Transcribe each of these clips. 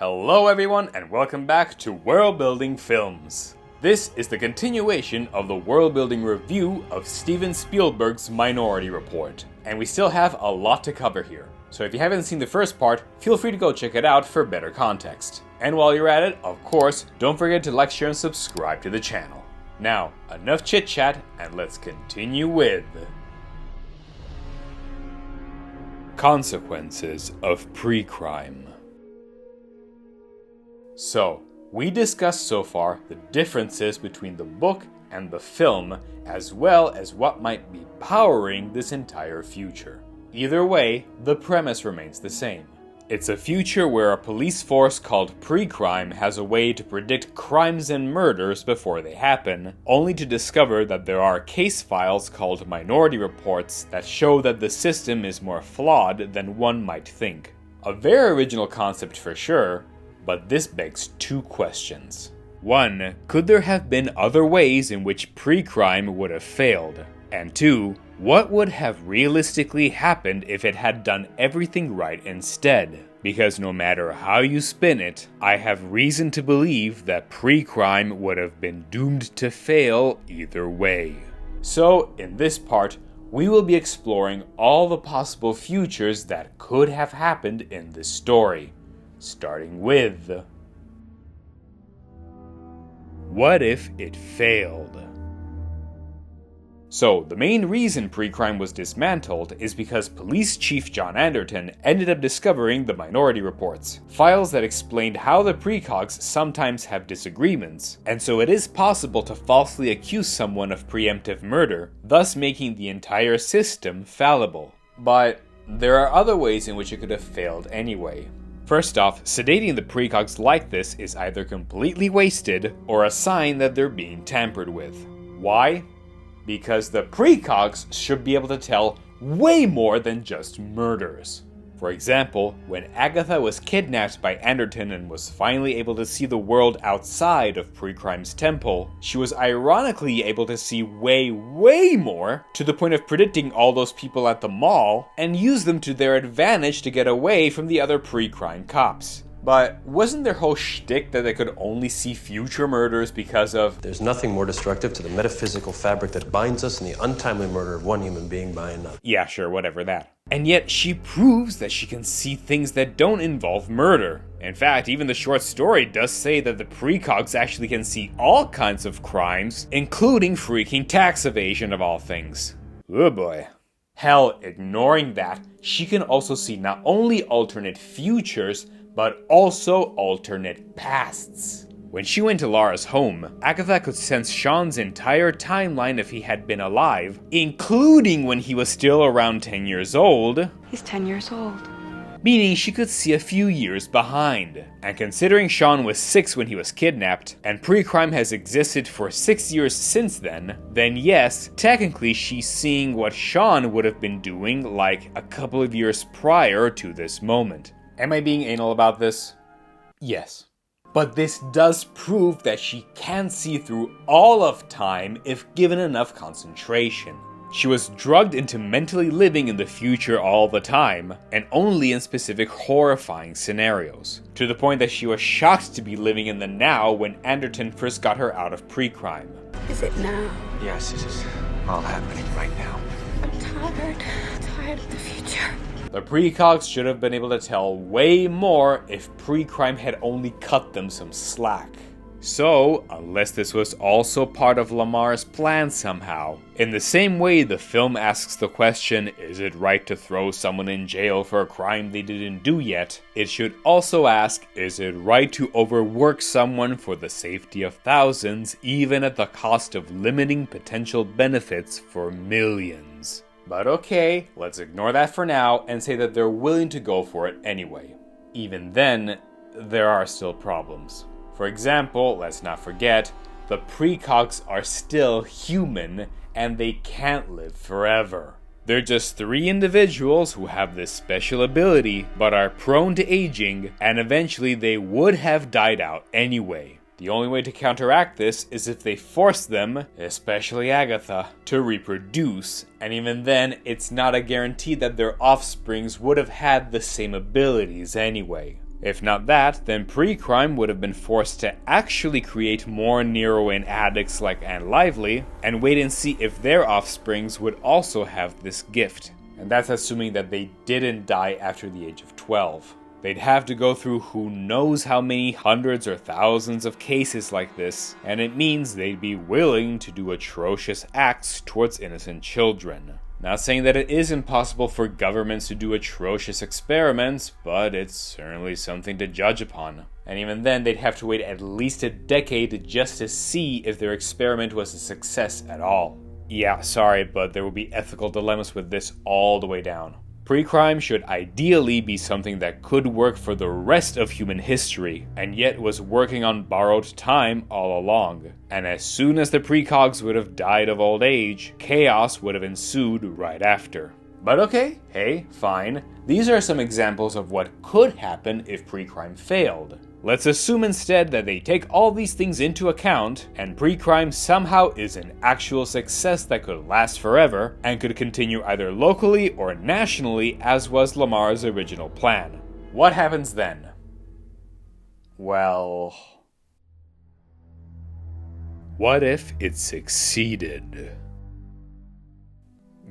Hello everyone and welcome back to Worldbuilding Films. This is the continuation of the Worldbuilding review of Steven Spielberg's Minority Report, and we still have a lot to cover here. So if you haven't seen the first part, feel free to go check it out for better context. And while you're at it, of course, don't forget to like, share, and subscribe to the channel. Now, enough chit chat, and let's continue with Consequences of Precrime. So, we discussed so far the differences between the book and the film, as well as what might be powering this entire future. Either way, the premise remains the same. It's a future where a police force called Precrime has a way to predict crimes and murders before they happen, only to discover that there are case files called Minority Reports that show that the system is more flawed than one might think. A very original concept for sure, but this begs two questions. One, could there have been other ways in which Precrime would have failed? And two, what would have realistically happened if it had done everything right instead? Because no matter how you spin it, I have reason to believe that Precrime would have been doomed to fail either way. So, in this part, we will be exploring all the possible futures that could have happened in this story. Starting with, what if it failed? So, the main reason Precrime was dismantled is because Police Chief John Anderton ended up discovering the Minority Reports, files that explained how the precogs sometimes have disagreements, and so it is possible to falsely accuse someone of preemptive murder, thus making the entire system fallible. But there are other ways in which it could have failed anyway. First off, sedating the precogs like this is either completely wasted or a sign that they're being tampered with. Why? Because the precogs should be able to tell way more than just murders. For example, when Agatha was kidnapped by Anderton and was finally able to see the world outside of Precrime's temple, she was ironically able to see way more, to the point of predicting all those people at the mall and use them to their advantage to get away from the other Precrime cops. But wasn't their whole shtick that they could only see future murders because of... There's nothing more destructive to the metaphysical fabric that binds us than the untimely murder of one human being by another. Yeah, sure, whatever that. And yet she proves that she can see things that don't involve murder. In fact, even the short story does say that the precogs actually can see all kinds of crimes, including freaking tax evasion of all things. Oh boy. Hell, ignoring that, she can also see not only alternate futures, but also alternate pasts. When she went to Lara's home, Agatha could sense Sean's entire timeline if he had been alive, including when he was still around 10 years old. He's 10 years old. Meaning she could see a few years behind. And considering Sean was 6 when he was kidnapped, and Precrime has existed for 6 years since then yes, technically she's seeing what Sean would have been doing like a couple of years prior to this moment. Am I being anal about this? Yes. But this does prove that she can see through all of time if given enough concentration. She was drugged into mentally living in the future all the time, and only in specific horrifying scenarios, to the point that she was shocked to be living in the now when Anderton first got her out of Precrime. Is it now? Yes, it is all happening right now. I'm tired of the future. The precogs should have been able to tell way more if Precrime had only cut them some slack. So, unless this was also part of Lamar's plan somehow, in the same way the film asks the question, is it right to throw someone in jail for a crime they didn't do yet, it should also ask, is it right to overwork someone for the safety of thousands, even at the cost of limiting potential benefits for millions? But okay, let's ignore that for now and say that they're willing to go for it anyway. Even then, there are still problems. For example, let's not forget, the precogs are still human and they can't live forever. They're just 3 individuals who have this special ability but are prone to aging, and eventually they would have died out anyway. The only way to counteract this is if they force them, especially Agatha, to reproduce, and even then, it's not a guarantee that their offsprings would have had the same abilities anyway. If not that, then Precrime would have been forced to actually create more Neroan addicts like Anne Lively, and wait and see if their offsprings would also have this gift. And that's assuming that they didn't die after the age of 12. They'd have to go through who knows how many hundreds or thousands of cases like this, and it means they'd be willing to do atrocious acts towards innocent children. Not saying that it is impossible for governments to do atrocious experiments, but it's certainly something to judge upon. And even then, they'd have to wait at least a decade just to see if their experiment was a success at all. Yeah, sorry, but there will be ethical dilemmas with this all the way down. Precrime should ideally be something that could work for the rest of human history, and yet was working on borrowed time all along. And as soon as the precogs would have died of old age, chaos would have ensued right after. But okay, hey, fine. These are some examples of what could happen if Precrime failed. Let's assume instead that they take all these things into account, and Precrime somehow is an actual success that could last forever, and could continue either locally or nationally as was Lamar's original plan. What happens then? Well, what if it succeeded?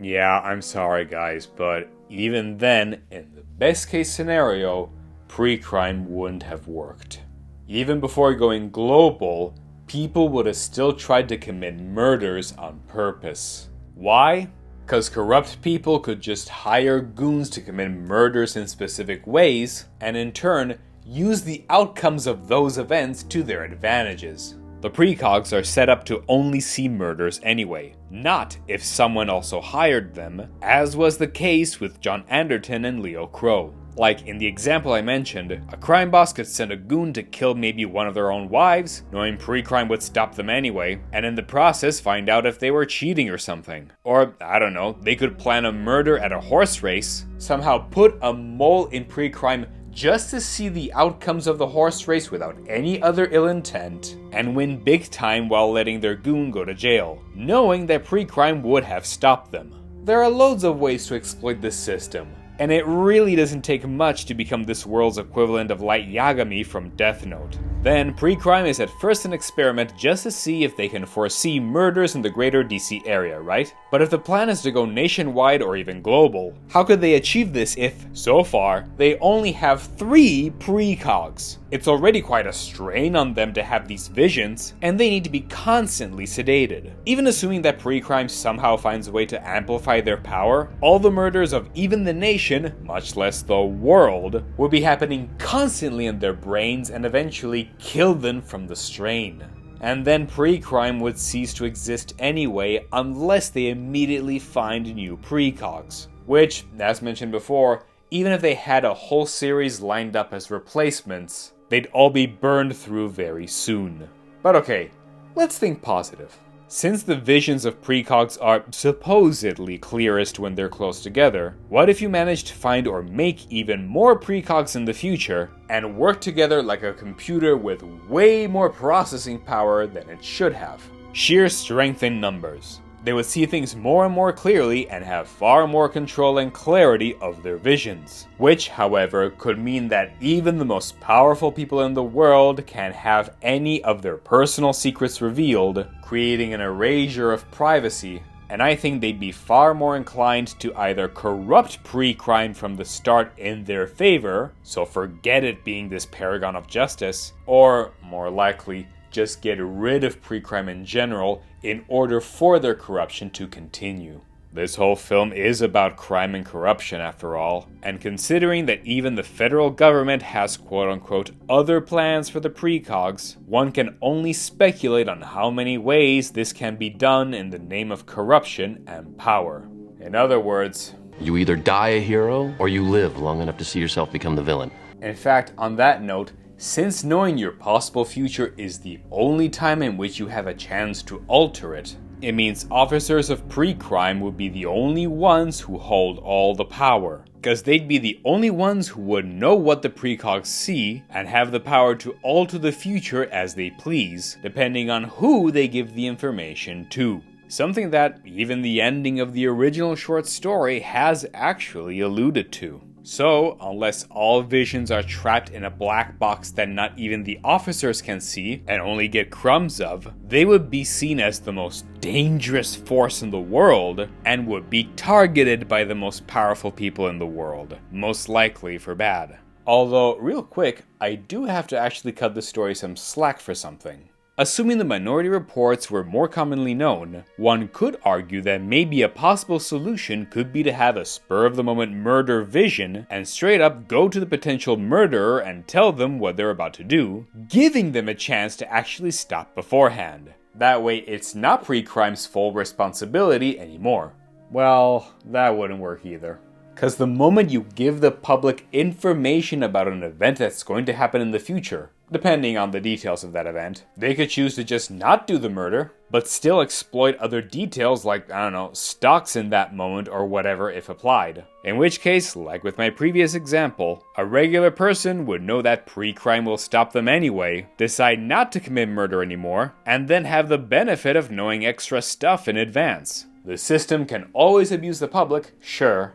Yeah, I'm sorry guys, but even then, in the best case scenario, Precrime wouldn't have worked. Even before going global, people would have still tried to commit murders on purpose. Why? Because corrupt people could just hire goons to commit murders in specific ways, and in turn, use the outcomes of those events to their advantages. The precogs are set up to only see murders anyway, not if someone also hired them, as was the case with John Anderton and Leo Crow. Like in the example I mentioned, a crime boss could send a goon to kill maybe one of their own wives, knowing Precrime would stop them anyway, and in the process find out if they were cheating or something. Or, I don't know, they could plan a murder at a horse race, somehow put a mole in Precrime just to see the outcomes of the horse race without any other ill intent, and win big time while letting their goon go to jail, knowing that Precrime would have stopped them. There are loads of ways to exploit this system, and it really doesn't take much to become this world's equivalent of Light Yagami from Death Note. Then, Precrime is at first an experiment just to see if they can foresee murders in the greater DC area, right? But if the plan is to go nationwide or even global, how could they achieve this if, so far, they only have 3 precogs? It's already quite a strain on them to have these visions, and they need to be constantly sedated. Even assuming that Precrime somehow finds a way to amplify their power, all the murders of even the nation, much less the world, would be happening constantly in their brains and eventually kill them from the strain. And then Precrime would cease to exist anyway unless they immediately find new precogs. Which, as mentioned before, even if they had a whole series lined up as replacements, they'd all be burned through very soon. But okay, let's think positive. Since the visions of precogs are supposedly clearest when they're close together, what if you manage to find or make even more precogs in the future, and work together like a computer with way more processing power than it should have? Sheer strength in numbers. They would see things more and more clearly and have far more control and clarity of their visions. Which, however, could mean that even the most powerful people in the world can't have any of their personal secrets revealed, creating an erasure of privacy. And I think they'd be far more inclined to either corrupt Precrime from the start in their favor, so forget it being this paragon of justice, or, more likely, just get rid of Precrime in general in order for their corruption to continue. This whole film is about crime and corruption after all, and considering that even the federal government has quote-unquote other plans for the precogs, one can only speculate on how many ways this can be done in the name of corruption and power. In other words, You either die a hero, or you live long enough to see yourself become the villain. In fact, on that note, since knowing your possible future is the only time in which you have a chance to alter it, it means officers of Precrime would be the only ones who hold all the power, because they'd be the only ones who would know what the precogs see and have the power to alter the future as they please, depending on who they give the information to. Something that even the ending of the original short story has actually alluded to. So, unless all visions are trapped in a black box that not even the officers can see and only get crumbs of, they would be seen as the most dangerous force in the world and would be targeted by the most powerful people in the world, most likely for bad. Although, real quick, I do have to actually cut the story some slack for something. Assuming the Minority Reports were more commonly known, one could argue that maybe a possible solution could be to have a spur-of-the-moment murder vision and straight up go to the potential murderer and tell them what they're about to do, giving them a chance to actually stop beforehand. That way it's not Precrime's full responsibility anymore. Well, that wouldn't work either. Because the moment you give the public information about an event that's going to happen in the future, depending on the details of that event, they could choose to just not do the murder, but still exploit other details like, I don't know, stocks in that moment or whatever if applied. In which case, like with my previous example, a regular person would know that Precrime will stop them anyway, decide not to commit murder anymore, and then have the benefit of knowing extra stuff in advance. The system can always abuse the public, sure,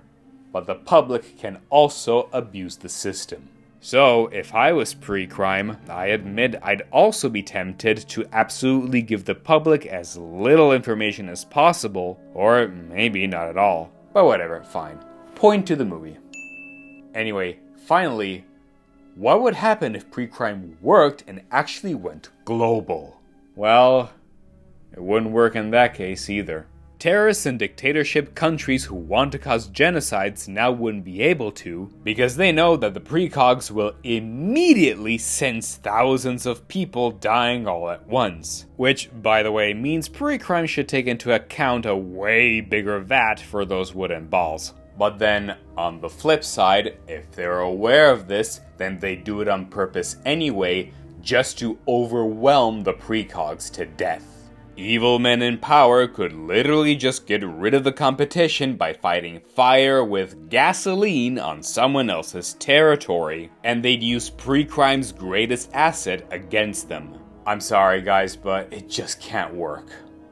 but the public can also abuse the system. So, if I was Precrime, I admit I'd also be tempted to absolutely give the public as little information as possible, or maybe not at all. But whatever, fine. Point to the movie. Anyway, finally, what would happen if Precrime worked and actually went global? Well, it wouldn't work in that case either. Terrorists and dictatorship countries who want to cause genocides now wouldn't be able to, because they know that the precogs will immediately sense thousands of people dying all at once. Which, by the way, means Precrime should take into account a way bigger VAT for those wooden balls. But then, on the flip side, if they're aware of this, then they do it on purpose anyway, just to overwhelm the precogs to death. Evil men in power could literally just get rid of the competition by fighting fire with gasoline on someone else's territory, and they'd use Precrime's greatest asset against them. I'm sorry guys, but it just can't work.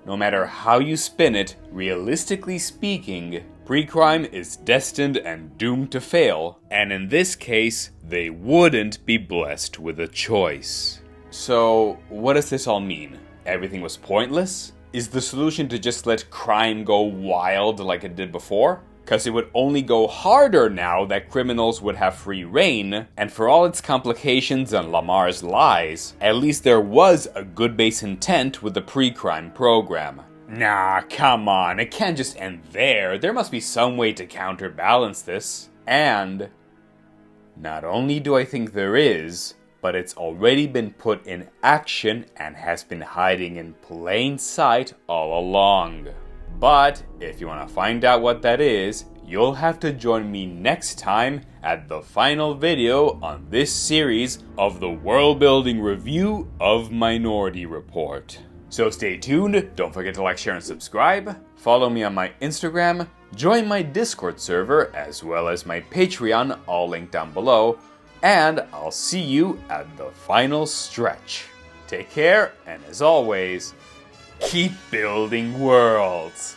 No matter how you spin it, realistically speaking, Precrime is destined and doomed to fail, and in this case, they wouldn't be blessed with a choice. So, what does this all mean? Everything was pointless? Is the solution to just let crime go wild like it did before? Because it would only go harder now that criminals would have free reign, and for all its complications and Lamar's lies, at least there was a good base intent with the Precrime program. Nah, come on, it can't just end there. There must be some way to counterbalance this. And not only do I think there is, but it's already been put in action and has been hiding in plain sight all along. But if you want to find out what that is, you'll have to join me next time at the final video on this series of the Worldbuilding review of Minority Report. So stay tuned, don't forget to like, share, and subscribe, follow me on my Instagram, join my Discord server, as well as my Patreon, all linked down below, and I'll see you at the final stretch. Take care, and as always, keep building worlds.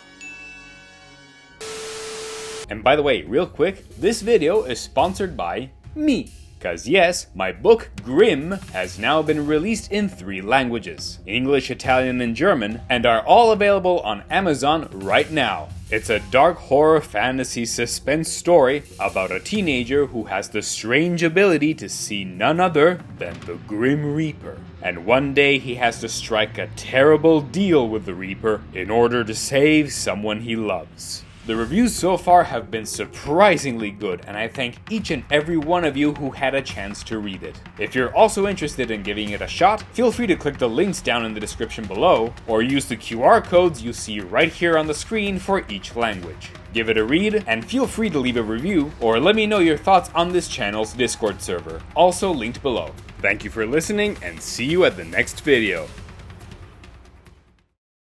And by the way, real quick, this video is sponsored by me. Cause yes, my book, Grimm, has now been released in 3 languages, English, Italian, and German, and are all available on Amazon right now. It's a dark horror fantasy suspense story about a teenager who has the strange ability to see none other than the Grim Reaper. And one day he has to strike a terrible deal with the Reaper in order to save someone he loves. The reviews so far have been surprisingly good, and I thank each and every one of you who had a chance to read it. If you're also interested in giving it a shot, feel free to click the links down in the description below, or use the QR codes you see right here on the screen for each language. Give it a read, and feel free to leave a review, or let me know your thoughts on this channel's Discord server, also linked below. Thank you for listening, and see you at the next video.